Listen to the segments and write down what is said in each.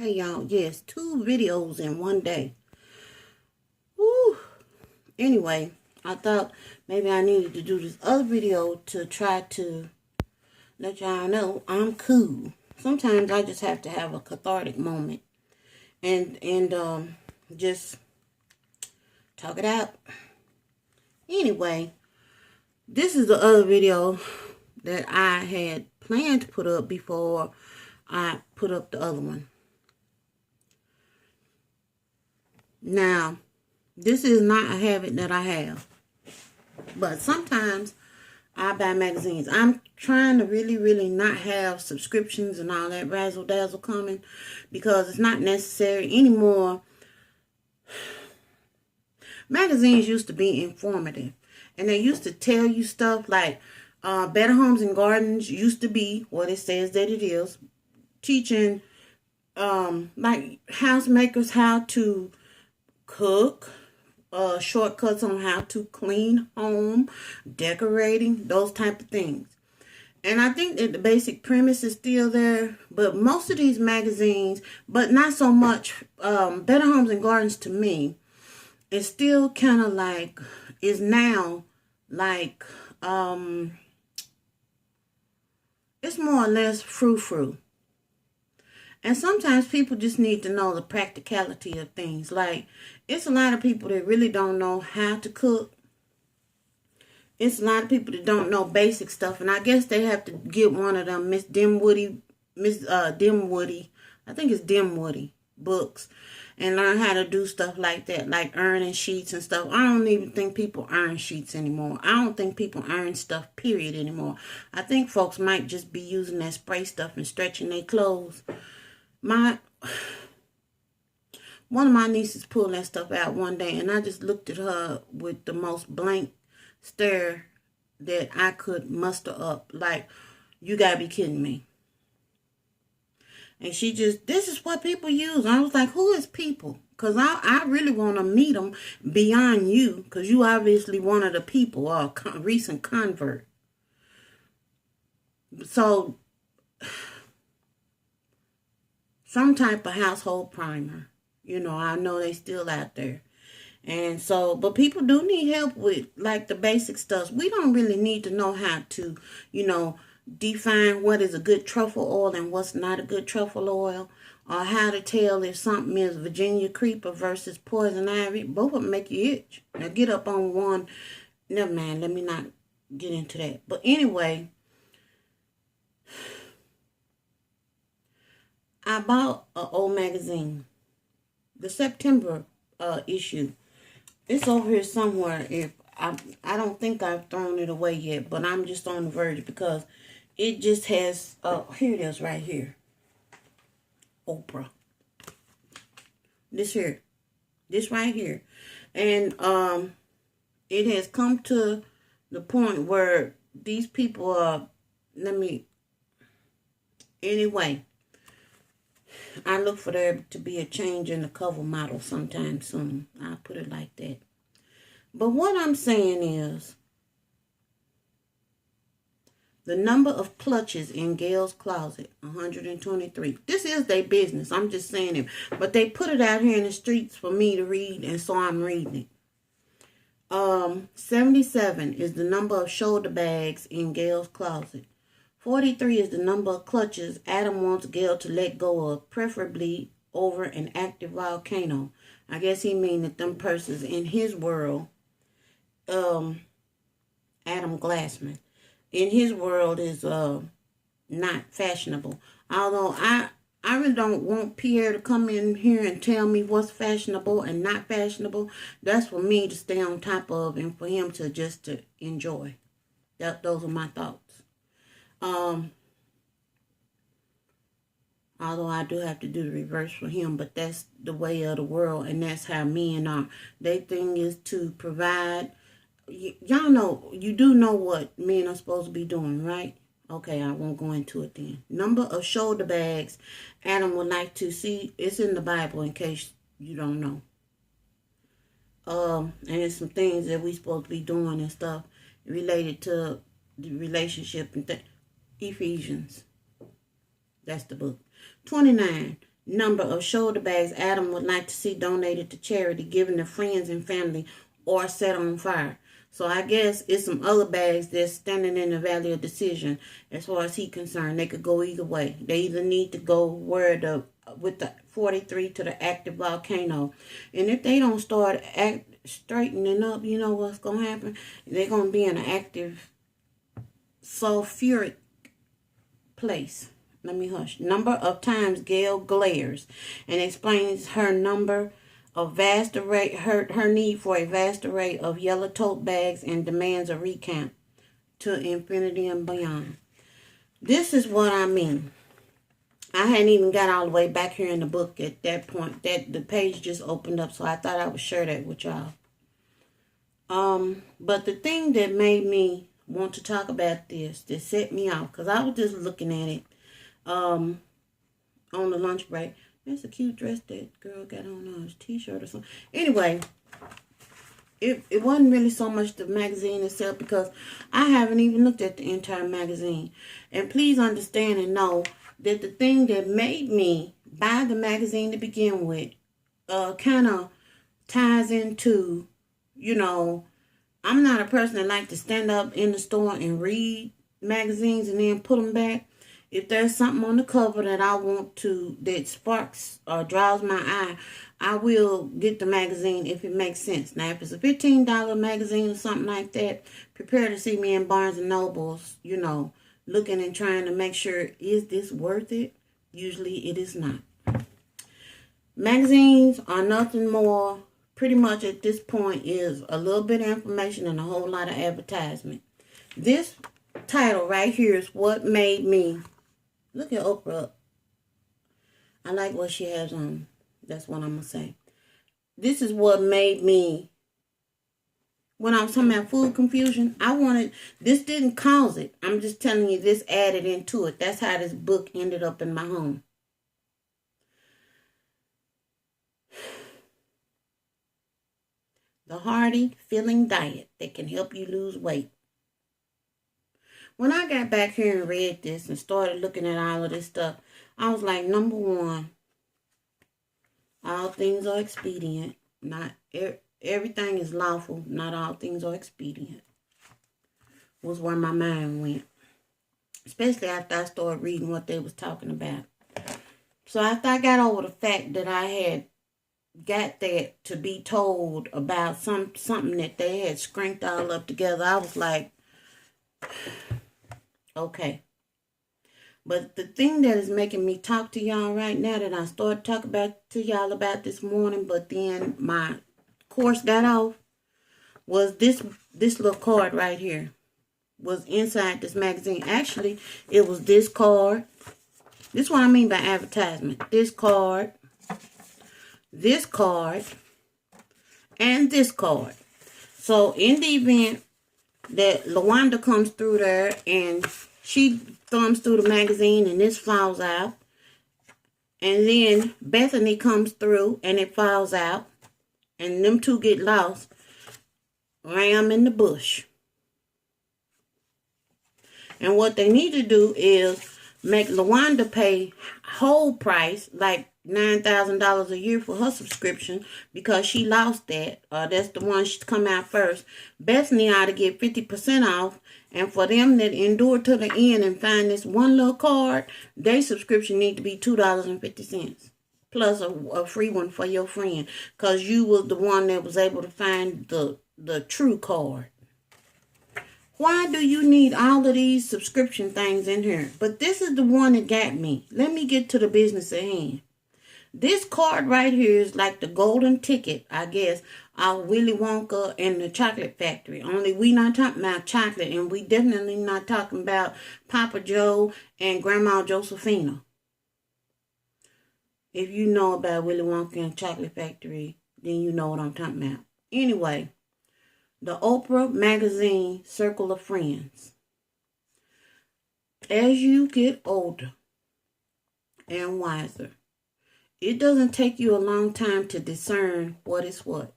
Hey y'all, yes, 2 videos in one day. Woo. Anyway, I thought maybe I needed to do this other video to try to let y'all know I'm cool. Sometimes I just have to have a cathartic moment and just talk it out. Anyway, this is the other video that I had planned to put up before I put up the other one. Now, this is not a habit that I have, but sometimes I buy magazines. I'm trying to really not have subscriptions and all that razzle dazzle coming because it's not necessary anymore. Magazines used to be informative, and they used to tell you stuff like Better Homes and Gardens used to be what it says that it is, teaching like housemakers how to cook, shortcuts on how to clean home, decorating, those type of things. And I think that the basic premise is still there, but most of these magazines, but not so much Better Homes and Gardens to me, it's still kind of like, is now like, it's more or less frou-frou. And sometimes people just need to know the practicality of things. Like, it's a lot of people that really don't know how to cook. It's a lot of people that don't know basic stuff. And I guess they have to get one of them Miss Dimwoody, I think it's Dimwoody books, and learn how to do stuff like that, like ironing sheets and stuff. I don't even think people iron sheets anymore. I don't think people iron stuff, period, anymore. I think folks might just be using that spray stuff and stretching their clothes. One of my nieces pulled that stuff out one day, and I just looked at her with the most blank stare that I could muster up. Like, you gotta be kidding me. And she just, this is what people use. I was like, who is people? Because I really want to meet them beyond you, because you obviously one of the people or a recent convert. So, some type of household primer. You know, I know they still out there. And so, but people do need help with like the basic stuff. We don't really need to know how to, define what is a good truffle oil and what's not a good truffle oil, or how to tell if something is Virginia creeper versus poison ivy. Both of them make you itch. Now get up on one. Never mind, let me not get into that. But anyway, I bought an old magazine, the September issue. It's over here somewhere. If I don't think I've thrown it away yet, but I'm just on the verge because it just has, here it is right here. Oprah. This right here. And it has come to the point where these people are, anyway, I look for there to be a change in the cover model sometime soon. I'll put it like that. But what I'm saying is, the number of clutches in Gail's closet, 123. This is their business. I'm just saying it. But they put it out here in the streets for me to read, and so I'm reading it. 77 is the number of shoulder bags in Gail's closet. 43 is the number of clutches Adam wants Gail to let go of, preferably over an active volcano. I guess he mean that them persons in his world, Adam Glassman, in his world is not fashionable. Although I really don't want Pierre to come in here and tell me what's fashionable and not fashionable. That's for me to stay on top of and for him to just to enjoy. Those are my thoughts. Although I do have to do the reverse for him, but that's the way of the world, and that's how men are. Their thing is to provide. Y'all know, you do know what men are supposed to be doing, right? Okay, I won't go into it then. Number of shoulder bags Adam would like to see. It's in the Bible in case you don't know. And there's some things that we supposed to be doing and stuff related to the relationship and Ephesians. That's the book. 29. number of shoulder bags Adam would like to see donated to charity, given to friends and family, or set on fire. So I guess it's some other bags that's standing in the valley of decision as far as he's concerned. They could go either way. They either need to go with the 43 to the active volcano. And if they don't start straightening up, you know what's going to happen? They're going to be in an active sulfuric place. Let me hush. Number of times Gail glares and explains her need for a vast array of yellow tote bags and demands a recount to infinity and beyond. This is what I mean. I hadn't even got all the way back here in the book at that point. That the page just opened up, so I thought I would share that with y'all. But the thing that made me want to talk about this, that set me off, because I was just looking at it on the lunch break. That's a cute dress that girl got on a t-shirt or something. Anyway, it wasn't really so much the magazine itself, because I haven't even looked at the entire magazine. And please understand and know that the thing that made me buy the magazine to begin with kind of ties into, you know, I'm not a person that like to stand up in the store and read magazines and then put them back. If there's something on the cover that I want to, that sparks or draws my eye, I will get the magazine if it makes sense. Now, if it's a $15 magazine or something like that, prepare to see me in Barnes and Nobles, you know, looking and trying to make sure, is this worth it? Usually it is not. Magazines are nothing more, pretty much at this point, is a little bit of information and a whole lot of advertisement. This title right here is what made me, look at Oprah. I like what she has on. That's what I'm going to say. This is what made me, when I was talking about food confusion, this didn't cause it. I'm just telling you, this added into it. That's how this book ended up in my home. The Hearty Filling Diet that can help you lose weight. When I got back here and read this and started looking at all of this stuff, I was like, number one, all things are expedient. Not everything is lawful. Not all things are expedient. Was where my mind went. Especially after I started reading what they was talking about. So after I got over the fact that I had got that to be told about something that they had scrinked all up together, I was like, okay. But the thing that is making me talk to y'all right now, that I started talking to y'all about this morning, but then my course got off, was this little card right here. Was inside this magazine. Actually, it was this card. This is what I mean by advertisement. This card, and this card. So in the event that LaWanda comes through there and she thumbs through the magazine and this falls out, and then Bethany comes through and it falls out, and them two get lost, ram in the bush. And what they need to do is make LaWanda pay whole price, like $9,000 a year for her subscription, because she lost that. That's the one she's come out first. Bethany ought to get 50% off. And for them that endure to the end and find this one little card, their subscription need to be $2.50. Plus a free one for your friend. Because you was the one that was able to find the true card. Why do you need all of these subscription things in here? But this is the one that got me. Let me get to the business at hand. This card right here is like the golden ticket, I guess, of Willy Wonka and the Chocolate Factory. Only we not talking about chocolate, and we definitely not talking about Papa Joe and Grandma Josephina. If you know about Willy Wonka and Chocolate Factory, then you know what I'm talking about. Anyway, the Oprah Magazine Circle of Friends. As you get older and wiser, it doesn't take you a long time to discern what is what.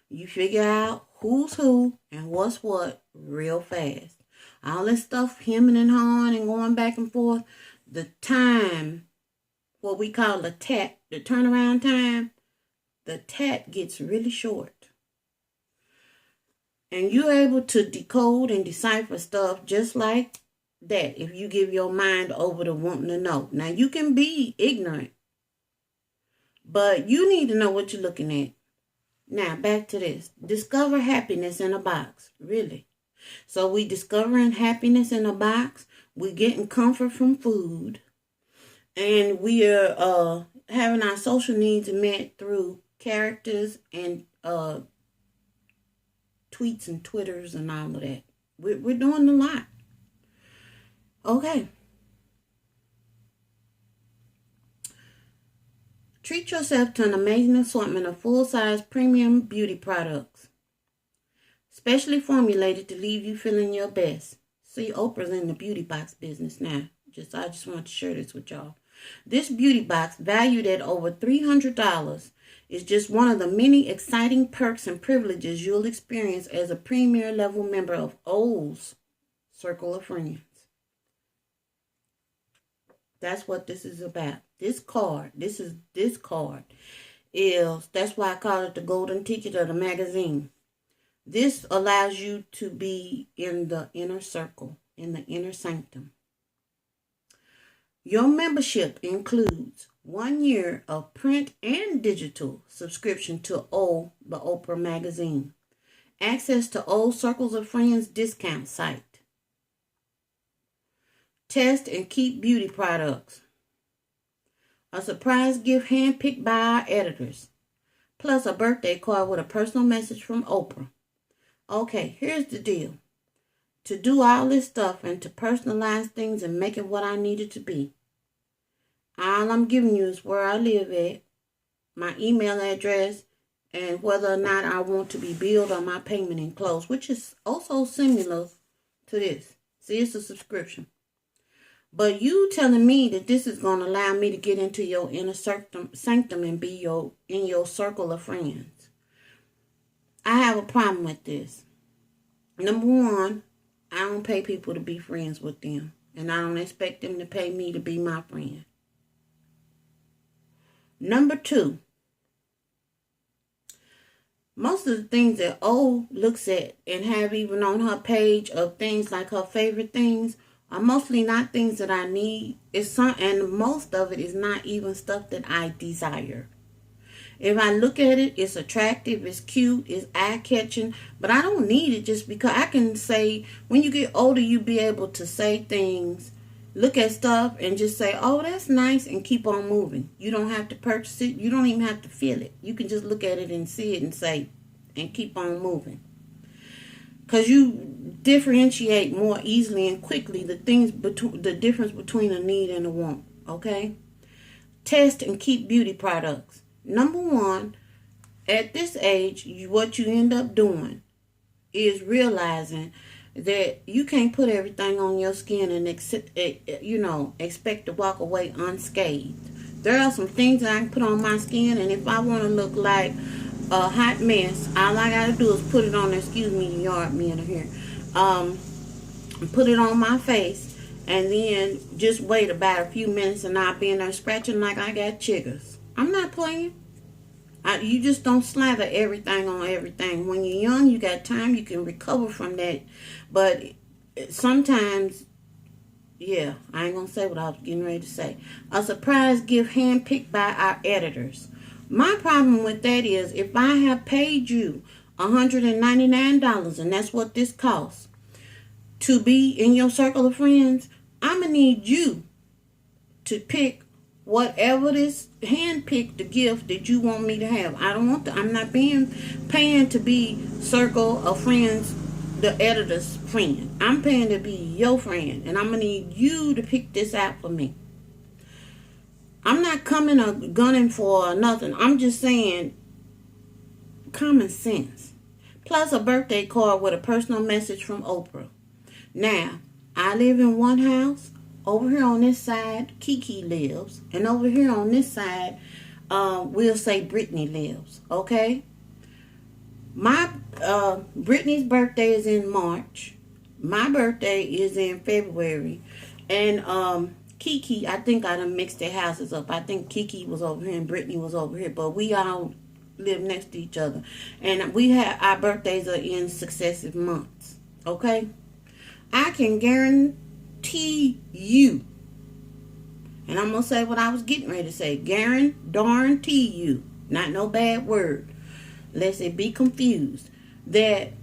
You figure out who's who and what's what real fast. All this stuff hemming and hawing and going back and forth, the time what we call a tat, the turnaround time, the tat gets really short. And you're able to decode and decipher stuff just like that if you give your mind over to wanting to know. Now, you can be ignorant, but you need to know what you're looking at. Now, back to this. Discover happiness in a box. Really. So we discovering happiness in a box. We're getting comfort from food. And we are having our social needs met through characters and tweets and Twitters and all of that. We're doing a lot. Okay. Treat yourself to an amazing assortment of full-size premium beauty products, specially formulated to leave you feeling your best. See, Oprah's in the beauty box business now. I just want to share this with y'all. This beauty box, valued at over $300, is just one of the many exciting perks and privileges you'll experience as a premier level member of O's Circle of Friends. That's what this is about. This card is, that's why I call it the golden ticket of the magazine. This allows you to be in the inner circle, in the inner sanctum. Your membership includes 1 year of print and digital subscription to O, the Oprah magazine, access to O Circles of Friends discount site, test and keep beauty products, a surprise gift handpicked by our editors, plus a birthday card with a personal message from Oprah. Okay, here's the deal. To do all this stuff and to personalize things and make it what I need it to be, all I'm giving you is where I live at, my email address, and whether or not I want to be billed on my payment enclosed, which is also similar to this. See, it's a subscription. But you telling me that this is going to allow me to get into your inner sanctum and be in your circle of friends. I have a problem with this. Number one, I don't pay people to be friends with them. And I don't expect them to pay me to be my friend. Number two, most of the things that O looks at and have even on her page of things like her favorite things are mostly not things that I need. And most of it is not even stuff that I desire. If I look at it, it's attractive, it's cute, it's eye-catching, but I don't need it just because I can say, when you get older, you be able to say things, look at stuff and just say, oh, that's nice, and keep on moving. You don't have to purchase it. You don't even have to feel it. You can just look at it and see it and say, and keep on moving. Because you differentiate more easily and quickly the difference between a need and a want, okay? Test and keep beauty products. Number one, at this age, what you end up doing is realizing that you can't put everything on your skin and expect to walk away unscathed. There are some things that I can put on my skin, and if I want to look like a hot mess, all I gotta do is put it on there. Excuse me, the yard men are here. Put it on my face, and then just wait about a few minutes, and I'll be in there scratching like I got chiggers. I'm not playing. You just don't slather everything on everything. When you're young, you got time, you can recover from that. But sometimes, yeah, I ain't going to say what I was getting ready to say. A surprise gift handpicked by our editors. My problem with that is if I have paid you $199, and that's what this costs, to be in your circle of friends, I'm going to need you to pick whatever this handpick the gift that you want me to have. I'm not paying to be circle of friends, the editor's friend. I'm paying to be your friend, and I'm gonna need you to pick this out for me. I'm not coming or gunning for nothing. I'm just saying common sense. Plus a birthday card with a personal message from Oprah. Now, I live in one house. Over here on this side, Kiki lives. And over here on this side, we'll say Brittany lives. Okay? Brittany's birthday is in March. My birthday is in February. And Kiki, I think I done mixed their houses up. I think Kiki was over here and Brittany was over here, but we all live next to each other. And we have, our birthdays are in successive months. Okay? I can guarantee you, and I'm going to say what I was getting ready to say, guarantee you, not no bad word, lest it be confused, that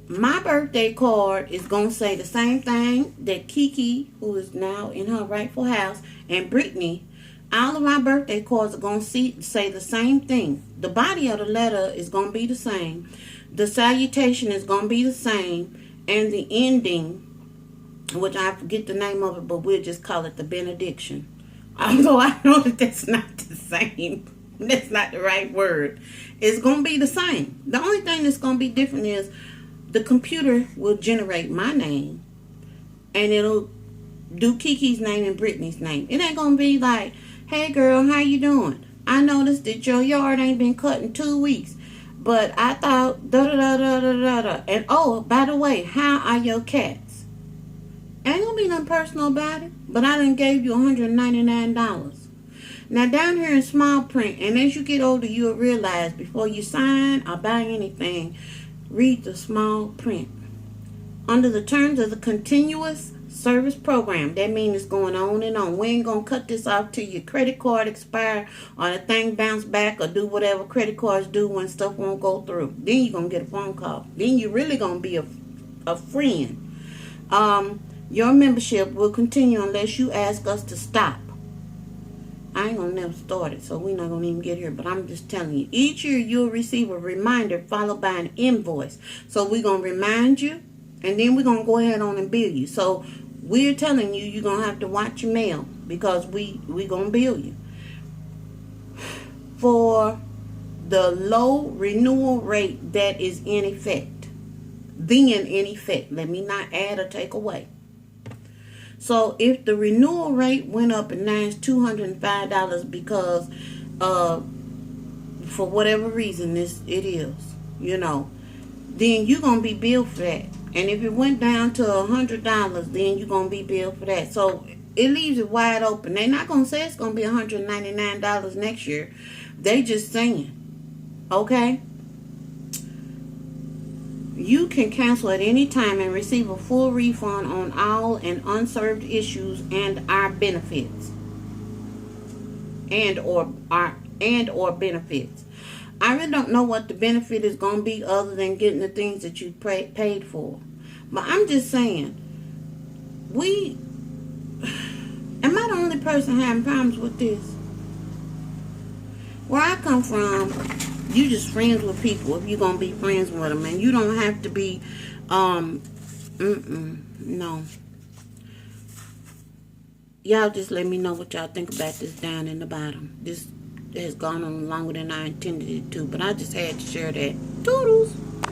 my birthday card is going to say the same thing that Kiki, who is now in her rightful house, and Brittany, all of my birthday cards are going to say the same thing. The body of the letter is going to be the same. The salutation is going to be the same. And the ending, which I forget the name of it, but we'll just call it the benediction. Although I know that that's not the same. That's not the right word. It's going to be the same. The only thing that's going to be different is the computer will generate my name, and it'll do Kiki's name and Brittany's name. It ain't gonna be like, hey girl, how you doing? I noticed that your yard ain't been cut in 2 weeks, but I thought da da da da da da da. And oh, by the way, how are your cats? Ain't gonna be nothing personal about it, but I done gave you $199. Now down here in small print, and as you get older, you'll realize before you sign or buy anything, read the small print. Under the terms of the continuous service program, that means it's going on and on. We ain't going to cut this off till your credit card expire or the thing bounce back or do whatever credit cards do when stuff won't go through. Then you're going to get a phone call. Then you're really going to be a friend. Your membership will continue unless you ask us to stop. I ain't gonna never start it, so we're not gonna even get here. But I'm just telling you, each year you'll receive a reminder followed by an invoice. So we're gonna remind you, and then we're gonna go ahead on and bill you. So we're telling you, you're gonna have to watch your mail because we gonna bill you for the low renewal rate that is in effect. Then in effect. Let me not add or take away. So if the renewal rate went up and now it's $205 because for whatever reason it is, then you're going to be billed for that. And if it went down to $100, then you're going to be billed for that. So it leaves it wide open. They're not going to say it's going to be $199 next year. They just saying, okay? You can cancel at any time and receive a full refund on all and unserved issues and our benefits. And or benefits. I really don't know what the benefit is going to be other than getting the things that you paid for. But I'm just saying, am I the only person having problems with this? Where I come from, you just friends with people if you're going to be friends with them. And you don't have to be, no. Y'all just let me know what y'all think about this down in the bottom. This has gone on longer than I intended it to. But I just had to share that. Toodles.